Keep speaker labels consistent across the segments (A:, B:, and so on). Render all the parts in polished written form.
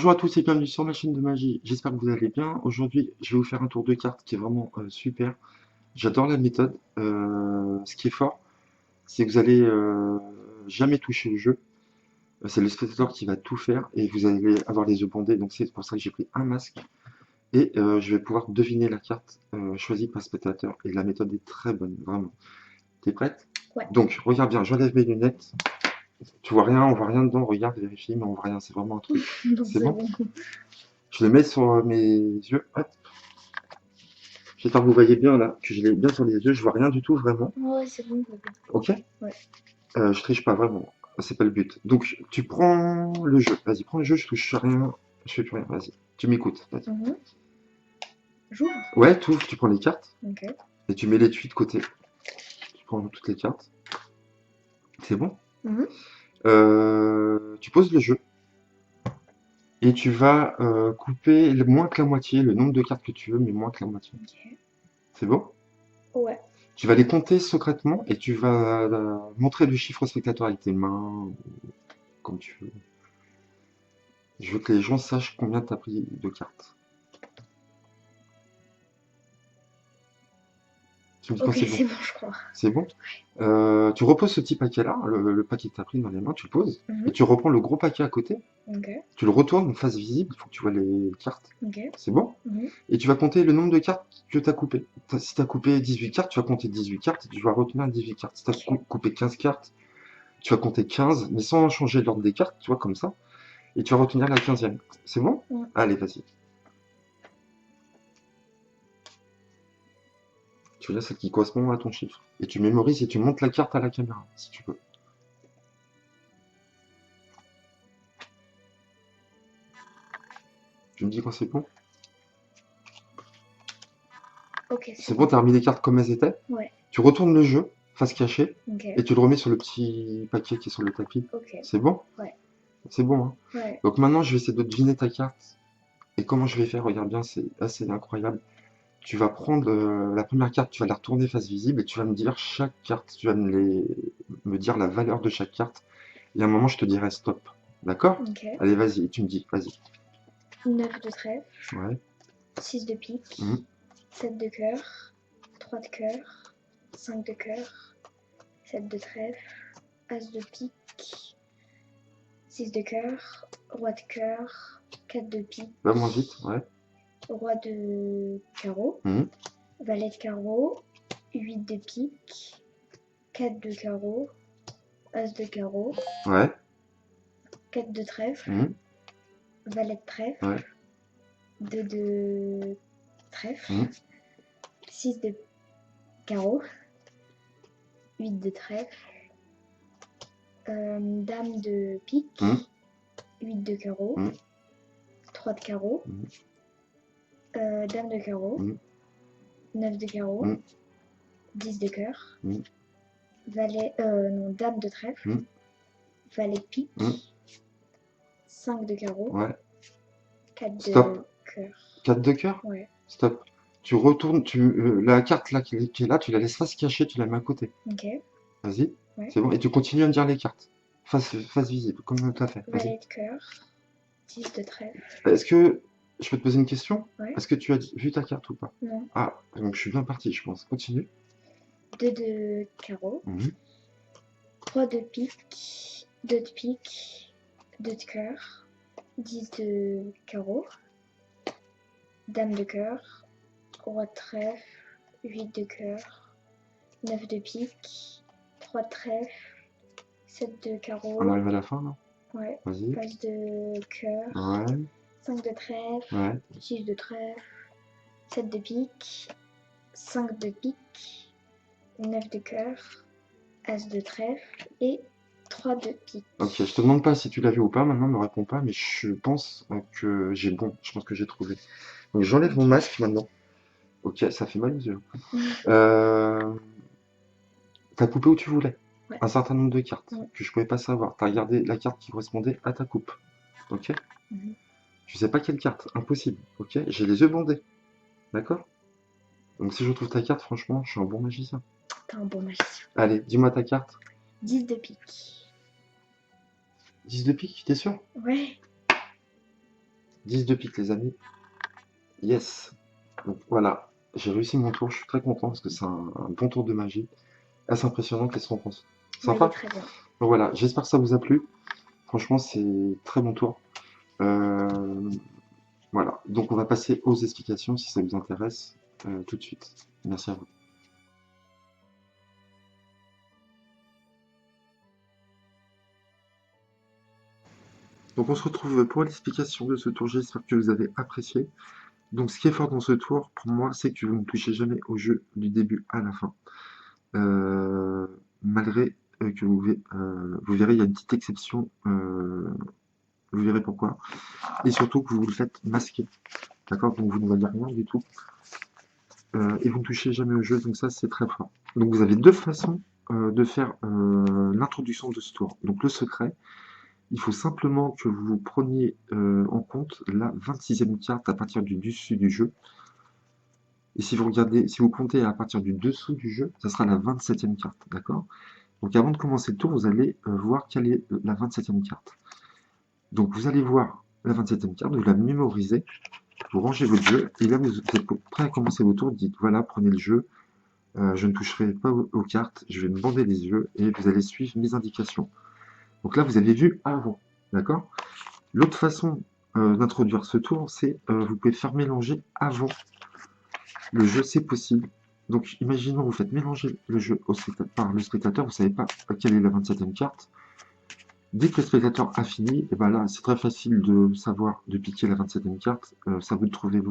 A: Bonjour à tous et bienvenue sur ma chaîne de magie. J'espère que vous allez bien. Aujourd'hui, je vais vous faire un tour de cartes qui est vraiment super. J'adore la méthode. Ce qui est fort, c'est que vous allez jamais toucher le jeu. C'est le spectateur qui va tout faire et vous allez avoir les yeux bandés. Donc c'est pour ça que j'ai pris un masque et je vais pouvoir deviner la carte choisie par le spectateur. Et la méthode est très bonne, vraiment. T'es prête?
B: Ouais.
A: Donc regarde bien, j'enlève mes lunettes. Tu vois rien, on voit rien dedans. Regarde, vérifie, mais on voit rien. C'est vraiment un truc.
B: Donc
A: C'est
B: c'est
A: bon?
B: bon.
A: Je le mets sur mes yeux. Hop. J'espère que vous voyez bien là, que je l'ai bien sur les yeux, je vois rien du tout vraiment.
B: Ouais, c'est bon.
A: Ok?
B: Ouais.
A: Je triche pas vraiment, c'est pas le but. Donc tu prends le jeu, vas-y, prends le jeu, je touche rien, je fais plus rien, vas-y. Tu m'écoutes, vas-y.
B: J'ouvre.
A: Ouais, tu prends les cartes
B: Ok.
A: et tu mets les tuiles de côté. Tu prends toutes les cartes. C'est bon?
B: Mhm.
A: Tu poses le jeu et tu vas couper moins que la moitié, le nombre de cartes que tu veux, mais moins que la moitié.
B: Ok.
A: C'est bon?
B: Ouais.
A: Tu vas les compter secrètement et tu vas montrer le chiffre au spectateur avec tes mains, comme tu veux. Je veux que les gens sachent combien tu as pris de cartes. Tu me dis quand
B: Ok,
A: c'est bon.
B: c'est bon, je crois.
A: C'est bon? Tu reposes ce petit paquet-là, le paquet que tu as pris dans les mains, tu le poses, et
B: Mhm.
A: tu reprends le gros paquet à côté,
B: Ok.
A: tu le retournes en face visible, il faut que tu vois les cartes.
B: Ok.
A: C'est bon?
B: Mhm.
A: Et tu vas compter le nombre de cartes que tu as coupées. Si tu as coupé 18 cartes, tu vas compter 18 cartes et tu vas retenir 18 cartes. Si tu as
B: Ok.
A: coupé 15 cartes, tu vas compter 15, mais sans changer l'ordre des cartes, tu vois, comme ça. Et tu vas retenir la 15e. C'est bon?
B: Mhm.
A: Allez, vas-y. Tu regardes celle qui correspond à ton chiffre. Et tu mémorises et tu montes la carte à la caméra, si tu peux. Tu me dis quand c'est bon?
B: Ok, c'est
A: C'est bon,
B: bon.
A: t'as remis les cartes comme elles étaient.
B: Ouais.
A: Tu retournes le jeu, face cachée,
B: Ok.
A: et tu le remets sur le petit paquet qui est sur le tapis.
B: Ok.
A: C'est bon?
B: Ouais.
A: C'est bon, hein?
B: Ouais.
A: Donc maintenant, je vais essayer de deviner ta carte. Et comment je vais faire? Regarde bien, c'est assez incroyable. Tu vas prendre la première carte, tu vas la retourner face visible et tu vas me dire chaque carte, tu vas me dire la valeur de chaque carte. Et à un moment, je te dirai stop. D'accord?
B: Ok.
A: Allez, vas-y, tu me dis, vas-y.
B: 9 de trèfle.
A: Ouais.
B: 6 de pique.
A: Mhm.
B: 7 de cœur. 3 de cœur. 5 de cœur. 7 de trèfle. As de pique. 6 de cœur. Roi de cœur. 4 de pique.
A: Va moins vite, ouais.
B: Roi de carreau.
A: Mhm.
B: Valet de carreau. 8 de pique. 4 de carreau. As de carreau.
A: Ouais.
B: 4 de trèfle.
A: Mhm.
B: Valet de trèfle.
A: Ouais.
B: 2 de trèfle.
A: Mhm.
B: 6 de carreau. 8 de trèfle. Dame de pique.
A: Mhm.
B: 8 de carreau.
A: Mhm.
B: 3 de carreau.
A: Mhm.
B: Dame de carreau.
A: Mhm.
B: 9 de carreau.
A: Mhm.
B: 10 de cœur.
A: Mhm.
B: Valet, non, dame de trèfle.
A: Mhm.
B: Valet de pique.
A: Mhm.
B: 5 de carreau.
A: Ouais.
B: 4
A: Stop.
B: de cœur.
A: 4 de cœur?
B: Ouais.
A: Stop. Tu retournes, la carte là qui est là, tu la laisses face cachée, tu la mets à côté.
B: Ok.
A: Vas-y.
B: Ouais.
A: C'est bon. Et tu continues à me dire les cartes. Face visible, comme tu as fait. Vas-y.
B: Valet de cœur. 10 de trèfle.
A: Est-ce que je peux te poser une question?
B: Ouais.
A: Est-ce que tu as vu ta carte ou pas?
B: Non.
A: Ah, donc je suis bien parti, je pense. Continue.
B: 2 de carreau.
A: Mhm.
B: 3 de pique. 2 de pique. 2 de cœur. 10 de carreau. Dame de cœur. Roi de trèfle. 8 de cœur. 9 de pique. 3 de trèfle. 7 de carreau.
A: On arrive à la fin là.
B: Ouais.
A: Vas-y.
B: As de cœur.
A: Ouais.
B: 5 de trèfle.
A: Ouais.
B: 6 de trèfle. 7 de pique. 5 de pique. 9 de cœur. As de trèfle. Et 3 de pique.
A: Ok, je te demande pas si tu l'as vu ou pas, maintenant me réponds pas, mais je pense que j'ai bon, je pense que j'ai trouvé. Donc j'enlève mon masque maintenant. Ok, ça fait mal aux yeux. T'as coupé où tu voulais.
B: Ouais.
A: Un certain nombre de cartes
B: Ouais.
A: que je pouvais pas savoir. T'as regardé la carte qui correspondait à ta coupe. Ok?
B: Mhm.
A: Tu sais pas quelle carte, impossible. Ok? J'ai les yeux bandés. D'accord? Donc si je trouve ta carte, franchement, je suis un bon magicien.
B: T'es un bon magicien.
A: Allez, dis-moi ta carte.
B: 10 de pique.
A: 10 de pique, t'es sûr?
B: Ouais.
A: 10 de pique, les amis. Yes. Donc voilà, j'ai réussi mon tour. Je suis très content parce que c'est un bon tour de magie. Assez impressionnant. Qu'est-ce qu'on pense?
B: Ouais, il est
A: Sympa?
B: très bien.
A: Donc voilà, j'espère que ça vous a plu. Franchement, c'est très bon tour. Euh, voilà, donc on va passer aux explications si ça vous intéresse tout de suite. Merci à vous. Donc on se retrouve pour l'explication de ce tour. J'espère que vous avez apprécié. Donc ce qui est fort dans ce tour, pour moi, c'est que vous ne touchez jamais au jeu du début à la fin. Euh, malgré que vous verrez, il y a une petite exception. Vous verrez pourquoi. Et surtout que vous le faites masquer. D'accord? Donc vous ne voyez rien du tout. Et vous ne touchez jamais au jeu, donc ça c'est très fort. Donc vous avez deux façons de faire l'introduction de ce tour. Donc le secret, il faut simplement que vous preniez en compte la 26e carte à partir du dessus du jeu. Et si vous regardez, si vous comptez à partir du dessous du jeu, ça sera la 27e carte, d'accord? Donc avant de commencer le tour, vous allez voir quelle est la 27e carte. Donc vous allez voir la 27e carte, vous la mémorisez, vous rangez votre jeu, et là vous êtes prêt à commencer votre tour, dites voilà, prenez le jeu, je ne toucherai pas aux cartes, je vais me bander les yeux et vous allez suivre mes indications. Donc là, vous avez vu avant, d'accord? L'autre façon d'introduire ce tour, c'est vous pouvez faire mélanger avant le jeu, c'est possible. Donc imaginons vous faites mélanger le jeu par le spectateur, vous ne savez pas quelle est la 27e carte. Dès que le spectateur a fini, et ben là c'est très facile de savoir, de piquer la 27e carte, ça vous de trouver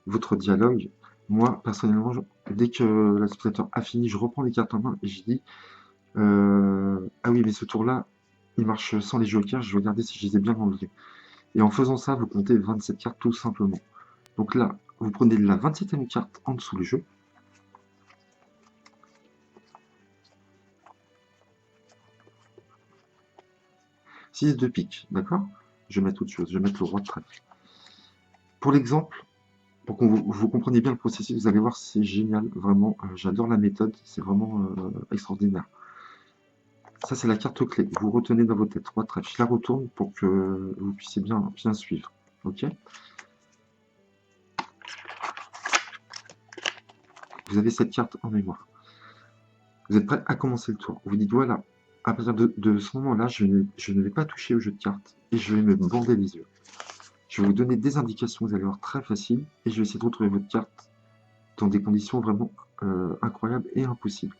A: votre dialogue. Moi, personnellement, dès que le spectateur a fini, je reprends les cartes en main et je dis ah oui, mais ce tour-là, il marche sans les jokers, je vais regarder si je les ai bien enlevés. Et en faisant ça, vous comptez 27 cartes tout simplement. Donc là, vous prenez la 27e carte en dessous du jeu. Six de pique, d'accord? Je vais mettre autre chose, je vais mettre le roi de trèfle. Pour l'exemple, pour que vous compreniez bien le processus, vous allez voir, c'est génial, vraiment, j'adore la méthode, c'est vraiment extraordinaire. Ça, c'est la carte clé. Vous retenez dans votre tête roi de trèfle. Je la retourne pour que vous puissiez bien suivre. Ok? Vous avez cette carte en mémoire. Vous êtes prêt à commencer le tour. Vous dites voilà, à partir de ce moment-là, je ne vais pas toucher au jeu de cartes et je vais me bander les yeux. Je vais vous donner des indications, vous allez voir très facile, et je vais essayer de retrouver votre carte dans des conditions vraiment incroyables et impossibles.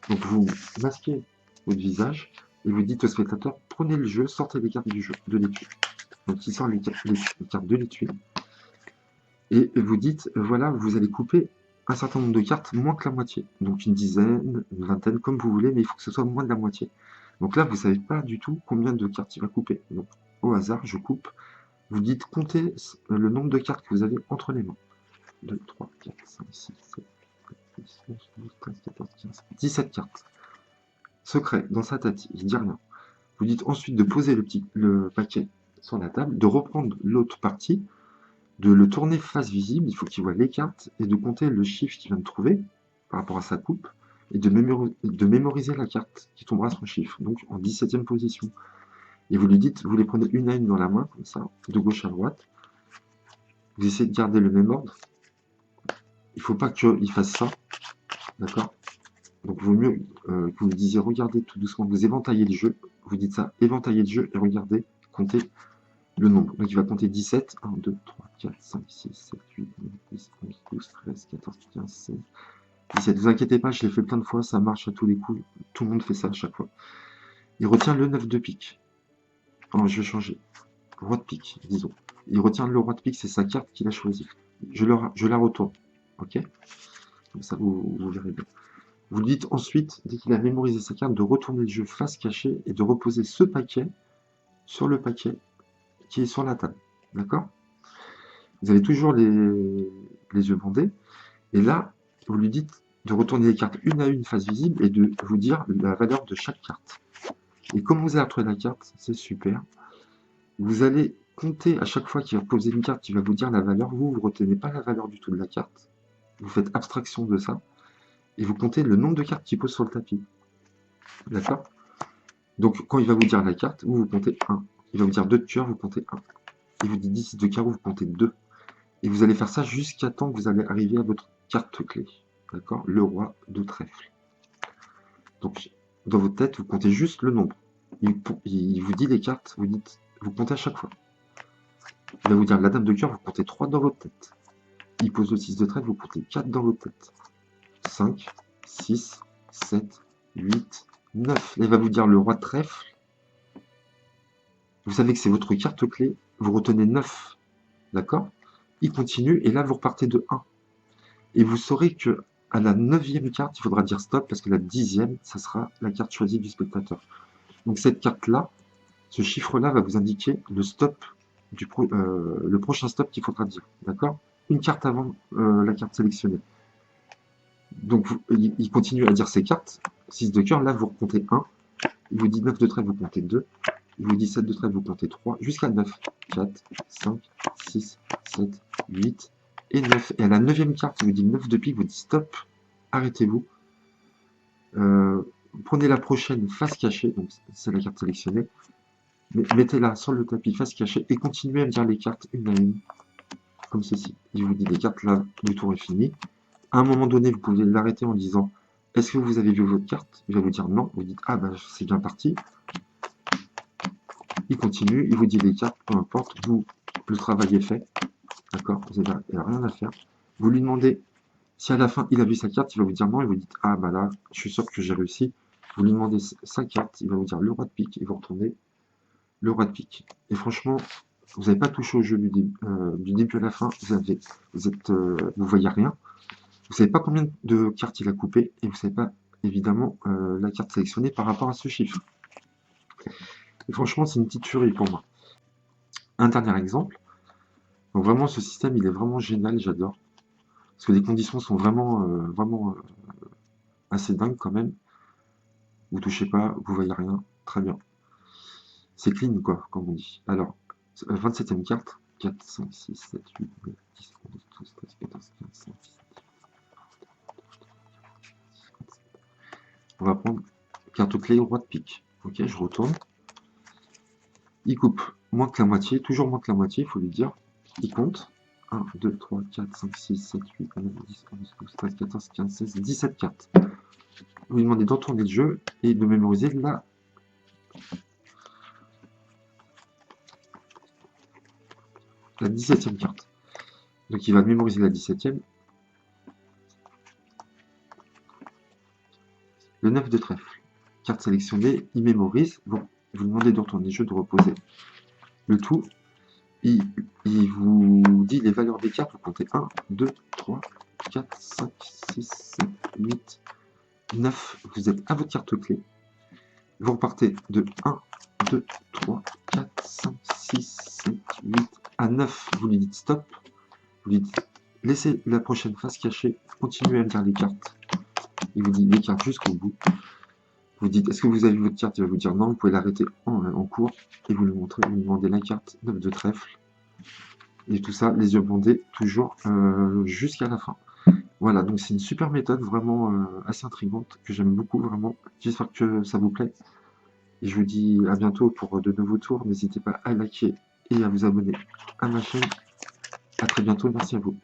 A: Donc vous masquez votre visage et vous dites au spectateur, prenez le jeu, sortez les cartes du jeu, de l'étui. Donc il sort les cartes de l'étui. Et vous dites, voilà, vous allez couper un certain nombre de cartes, moins que la moitié. Donc une dizaine, une vingtaine, comme vous voulez, mais il faut que ce soit moins de la moitié. Donc là, vous ne savez pas du tout combien de cartes il va couper. Donc au hasard, je coupe. Vous dites, comptez le nombre de cartes que vous avez entre les mains. 2, 3, 4, 5, 6, 7, 8, 10, 11, 12, 13, 14, 15, 17 cartes. Secret, dans sa tête, il ne dit rien. Vous dites ensuite de poser le paquet sur la table, de reprendre l'autre partie, de le tourner face visible, il faut qu'il voit les cartes, et de compter le chiffre qu'il vient de trouver par rapport à sa coupe, et de mémoriser la carte qui tombera son chiffre, donc en 17e position. Et vous lui dites, vous les prenez une à une dans la main, comme ça, de gauche à droite. Vous essayez de garder le même ordre. Il ne faut pas qu'il fasse ça, d'accord? Donc il vaut mieux que vous lui disiez, regardez tout doucement, vous éventaillez le jeu, vous dites ça, éventaillez le jeu, et regardez, comptez le nombre. Donc il va compter 17, 1, 2, 3, 4, 5, 6, 7, 8, 9, 10, 11, 12, 13, 14, 15, 16, 17. Ne vous inquiétez pas, je l'ai fait plein de fois, ça marche à tous les coups, tout le monde fait ça à chaque fois. Il retient le 9 de pique. Alors je vais changer. Roi de pique, disons. Il retient le roi de pique, c'est sa carte qu'il a choisie. Je la retourne. Ok? Comme ça, vous verrez bien. Vous dites ensuite, dès qu'il a mémorisé sa carte, de retourner le jeu face cachée et de reposer ce paquet sur le paquet qui est sur la table. D'accord? Vous avez toujours les yeux bandés. Et là, vous lui dites de retourner les cartes une à une face visible et de vous dire la valeur de chaque carte. Et comme vous avez retrouvé la carte, c'est super. Vous allez compter à chaque fois qu'il va poser une carte qui va vous dire la valeur. Vous ne retenez pas la valeur du tout de la carte. Vous faites abstraction de ça. Et vous comptez le nombre de cartes qu'il pose sur le tapis. D'accord? Donc, quand il va vous dire la carte, vous comptez 1. Il va vous dire 2 de cœur, vous comptez 1. Il vous dit 10 de carreau, vous comptez 2. Et vous allez faire ça jusqu'à temps que vous allez arriver à votre carte clé. D'accord? Le roi de trèfle. Donc, dans votre tête, vous comptez juste le nombre. Il vous dit les cartes, vous comptez à chaque fois. Il va vous dire la dame de cœur, vous comptez 3 dans votre tête. Il pose le 6 de trèfle, vous comptez 4 dans votre tête. 5, 6, 7, 8, 9. Il va vous dire le roi de trèfle. Vous savez que c'est votre carte clé. Vous retenez 9. D'accord? Il continue et là, vous repartez de 1. Et vous saurez que à la 9e carte, il faudra dire stop parce que la 10e, ça sera la carte choisie du spectateur. Donc cette carte-là, ce chiffre-là va vous indiquer le stop, le prochain stop qu'il faudra dire. D'accord? Une carte avant la carte sélectionnée. Donc il continue à dire ses cartes. 6 de cœur, là vous recomptez 1. Il vous dit 9 de trèfle, vous comptez 2. Il vous dit 7 de trèfle, vous comptez 3. Jusqu'à 9. 4, 5, 6, 7, 8 et 9. Et à la 9e carte, il vous dit 9 de pique, vous dit stop, arrêtez-vous. Prenez la prochaine face cachée, donc c'est la carte sélectionnée. Mettez-la sur le tapis face cachée et continuez à me dire les cartes une à une, comme ceci. Il vous dit les cartes là, le tour est fini. À un moment donné, vous pouvez l'arrêter en disant est-ce que vous avez vu votre carte? Il va vous dire non. Vous dites ah bah c'est bien parti. Il continue, il vous dit les cartes, peu importe, vous, le travail est fait. D'accord? Vous n'avez rien à faire. Vous lui demandez si à la fin il a vu sa carte, il va vous dire non, et vous dites ah bah là, je suis sûr que j'ai réussi. Vous lui demandez sa carte, il va vous dire le roi de pique, et vous retournez le roi de pique. Et franchement, vous n'avez pas touché au jeu du début à la fin, vous voyez rien. Vous ne savez pas combien de cartes il a coupé, et vous ne savez pas évidemment la carte sélectionnée par rapport à ce chiffre. Et franchement, c'est une petite tuerie pour moi. Un dernier exemple. Donc vraiment, ce système, il est vraiment génial, j'adore. Parce que les conditions sont vraiment assez dingues quand même. Vous touchez pas, vous voyez rien, très bien. C'est clean, quoi, comme on dit. Alors, 27e carte, 4, 5, 6, 7, 8, 9, 10, 11, 12, 13, 14, 15, 16, 17. On va prendre carte clé, roi de pique. Ok, je retourne. Il coupe moins que la moitié, toujours moins que la moitié, il faut lui dire. Il compte. 1, 2, 3, 4, 5, 6, 7, 8, 9, 10, 11, 12, 13, 14, 15, 16, 17 cartes. Vous lui demandez d'entourner le jeu et de mémoriser la 17e carte. Donc il va mémoriser la 17e. Le 9 de trèfle. Carte sélectionnée, il mémorise. Bon, vous lui demandez de retourner le jeu, de reposer le tout. Il vous dit les valeurs des cartes. Vous comptez 1, 2, 3, 4, 5, 6, 7, 8, 9. Vous êtes à votre carte clé. Vous repartez de 1, 2, 3, 4, 5, 6, 7, 8 à 9. Vous lui dites stop. Vous lui dites laissez la prochaine face cachée. Continuez à me dire les cartes. Il vous dit les cartes jusqu'au bout. Vous dites est-ce que vous avez vu votre carte? Il va vous dire non. Vous pouvez l'arrêter en cours et vous lui montrez. Vous lui demandez la carte 9 de trèfle. Et tout ça, les yeux bandés, toujours jusqu'à la fin. Voilà, donc c'est une super méthode, vraiment assez intrigante, que j'aime beaucoup, vraiment. J'espère que ça vous plaît. Et je vous dis à bientôt pour de nouveaux tours. N'hésitez pas à liker et à vous abonner à ma chaîne. À très bientôt, merci à vous.